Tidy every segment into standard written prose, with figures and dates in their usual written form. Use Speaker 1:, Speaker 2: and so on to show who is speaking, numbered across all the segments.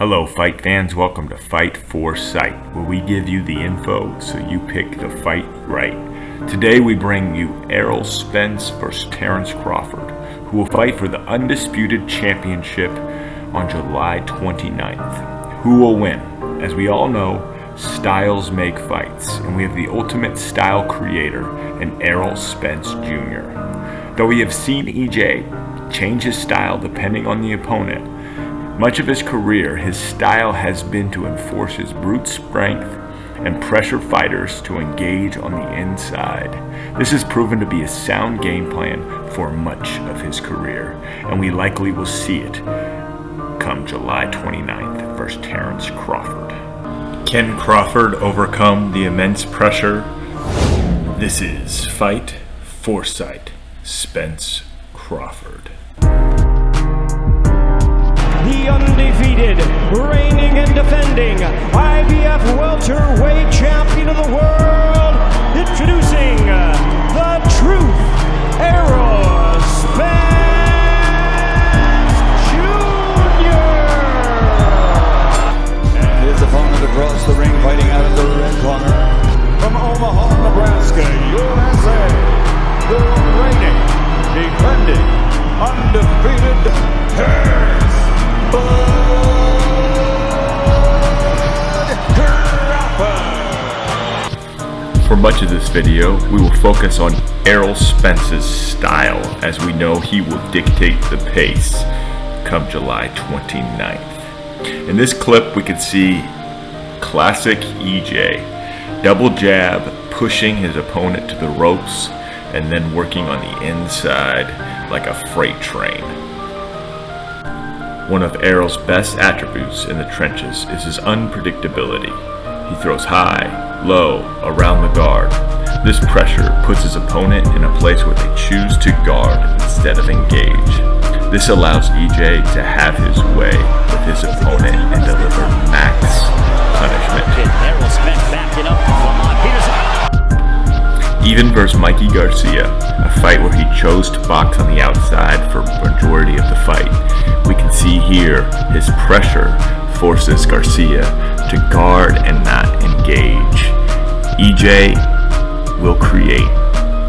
Speaker 1: Hello fight fans, welcome to Fight for Sight, where we give you the info so you pick the fight right. Today we bring you Errol Spence versus Terrence Crawford, who will fight for the undisputed championship on July 29th. Who will win? As we all know, styles make fights, and we have the ultimate style creator in Errol Spence Jr. Though we have seen EJ change his style depending on the opponent, much of his career, his style has been to enforce his brute strength and pressure fighters to engage on the inside. This has proven to be a sound game plan for much of his career, and we likely will see it come July 29th versus Terrence Crawford. Can Crawford overcome the immense pressure? This is Fight for Sight, Spence Crawford.
Speaker 2: The undefeated, reigning and defending IBF welterweight champion of the world, introducing the truth, Errol Spence Jr.
Speaker 3: And his opponent across the ring, fighting out of the red corner, from Omaha, Nebraska, USA, the reigning, defending, undefeated Terrence Crawford.
Speaker 1: For much of this video, we will focus on Errol Spence's style, as we know he will dictate the pace come July 29th. In this clip, we can see classic EJ, double jab, pushing his opponent to the ropes, and then working on the inside like a freight train. One of Errol's best attributes in the trenches is his unpredictability. He throws high, low, around the guard. This pressure puts his opponent in a place where they choose to guard instead of engage. This allows EJ to have his way with his opponent and deliver max punishment. Even versus Mikey Garcia, a fight where he chose to box on the outside for the majority of the fight, we can see here his pressure forces Garcia to guard and not engage. EJ will create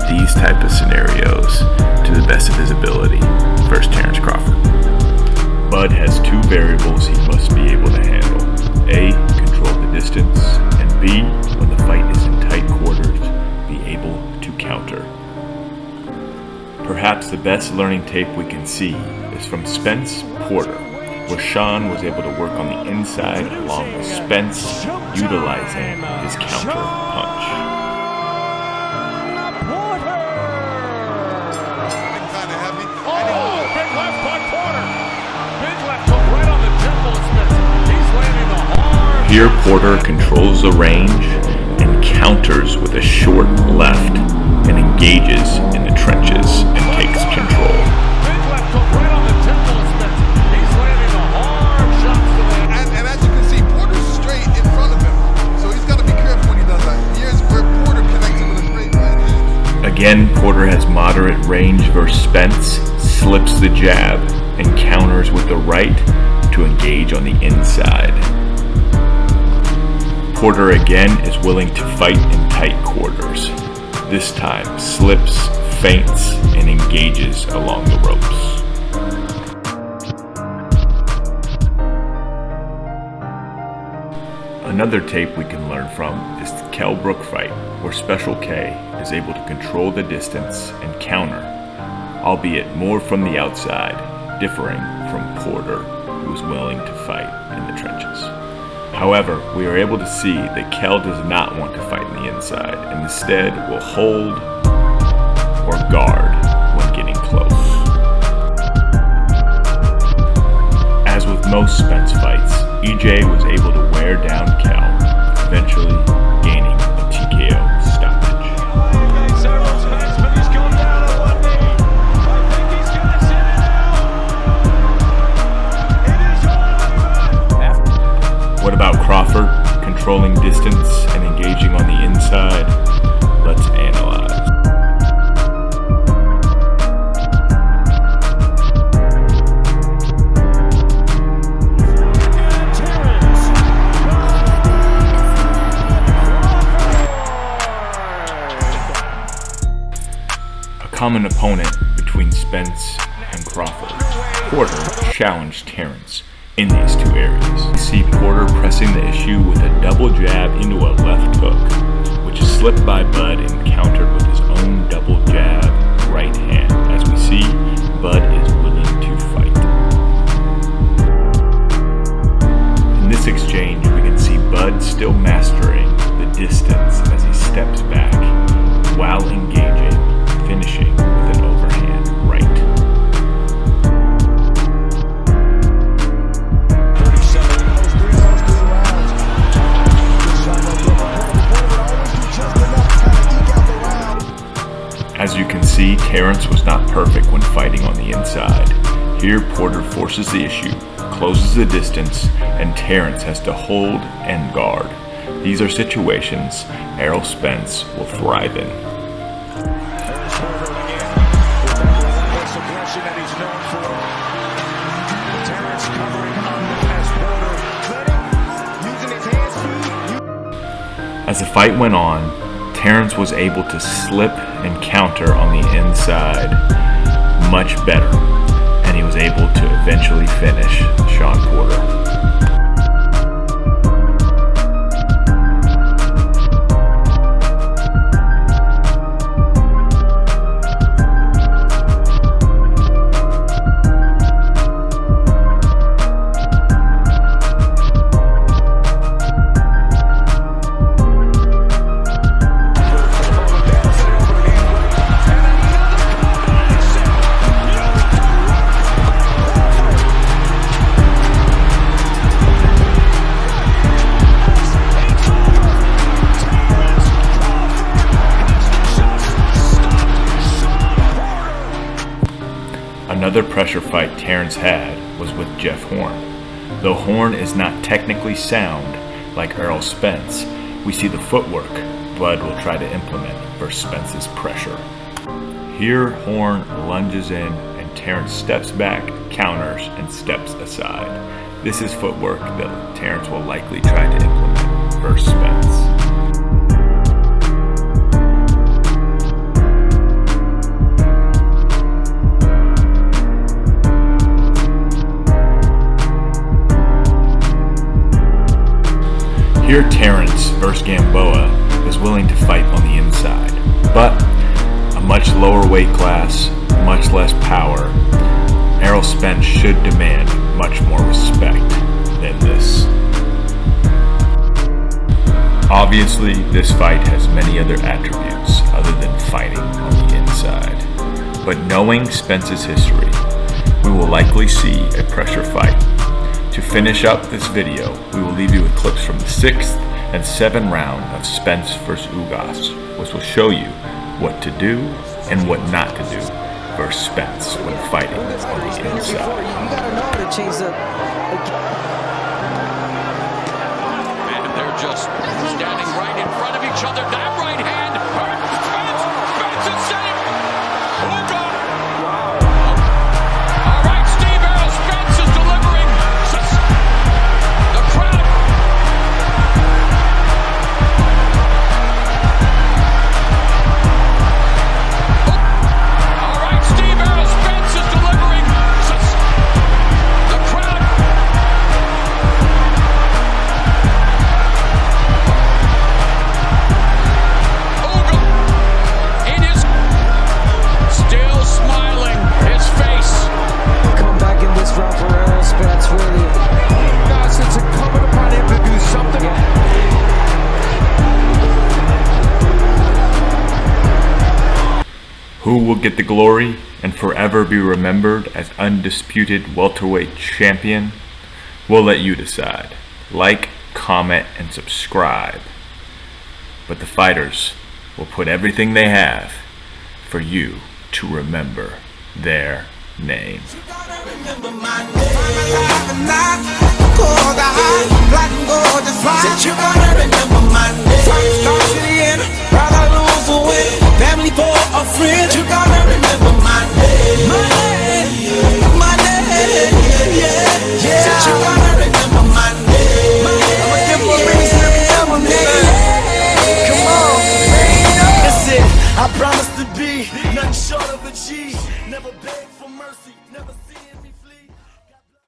Speaker 1: these type of scenarios to the best of his ability versus Terrence Crawford. Bud has two variables he must be able to handle. A, control the distance, and B, when the fight is in tight quarters, be able to counter. Perhaps the best learning tape we can see is from Spence Porter, where Sean was able to work on the inside along with Spence utilizing his counter punch.
Speaker 4: Big left by Porter. Big left hook right on the temple of Spence. He's landing the hard.
Speaker 1: Here Porter controls the range and counters with a short left and engages in the trenches and takes control.
Speaker 4: Big left hook right on the temple of Spence. He's landing the hard shots to the
Speaker 5: And as you can see, Porter's straight in front of him, so he's got to be careful when he does that. Here's where Porter connects him with a straight right.
Speaker 1: Again, Porter has moderate range versus Spence, slips the jab, and counters with the right to engage on the inside. Porter again is willing to fight in tight quarters. This time slips, feints, and engages along the ropes. Another tape we can learn from is the Kell Brook fight, where Special K is able to control the distance and counter, albeit more from the outside, differing from Porter, who is willing to fight in the trenches. However, we are able to see that Kell does not want to fight in the inside, and instead will hold or guard when getting close. As with most Spence fights, EJ was able to wear down Kell, eventually gaining a TKO stoppage. What about Crawford, controlling distance and engaging on the inside? Let's analyze. common opponent between Spence and Crawford, Porter challenged Terrence in these two areas. We see Porter pressing the issue with a double jab into a left hook, which is slipped by Bud and countered with his own double jab right hand. As we see, Bud is willing to fight. In this exchange, we can see Bud still mastering the distance as he steps back while engaging, finishing with an overhand right. As you can see, Terrence was not perfect when fighting on the inside. Here, Porter forces the issue, closes the distance, and Terrence has to hold and guard. These are situations Errol Spence will thrive in. As the fight went on, Terrence was able to slip and counter on the inside much better, and he was able to eventually finish Sean Porter. Another pressure fight Terrence had was with Jeff Horn. Though Horn is not technically sound like Errol Spence, we see the footwork Bud will try to implement versus Spence's pressure. Here, Horn lunges in and Terrence steps back, counters, and steps aside. This is footwork that Terrence will likely try to implement versus Spence. Here, Terrence versus Gamboa is willing to fight on the inside, but a much lower weight class, much less power. Errol Spence should demand much more respect than this. Obviously, this fight has many other attributes other than fighting on the inside, but knowing Spence's history, we will likely see a pressure fight. To finish up this video, we will leave you with clips from the 6th and 7th round of Spence vs. Ugas, which will show you what to do and what not to do versus Spence when fighting on the inside.
Speaker 6: You gotta know how to change up.
Speaker 4: And they're just standing right in front of each other. That right hand hurt Spence. Spence is setting. Ugas. Wow. All right, Steve Errol Spence is delivering. The crowd. All right, Steve Errol Spence is delivering. The crowd. Ugas in his still smiling, his face.
Speaker 6: Come back in this round for Errol Spence, really.
Speaker 2: Guys, it's incumbent upon him to do something.
Speaker 1: Who will get the glory and forever be remembered as undisputed welterweight champion? We'll let you decide. Like, comment, and subscribe. But the fighters will put everything they have for you to remember their name.
Speaker 7: I promise to be nothing short of G. Never beg for mercy, never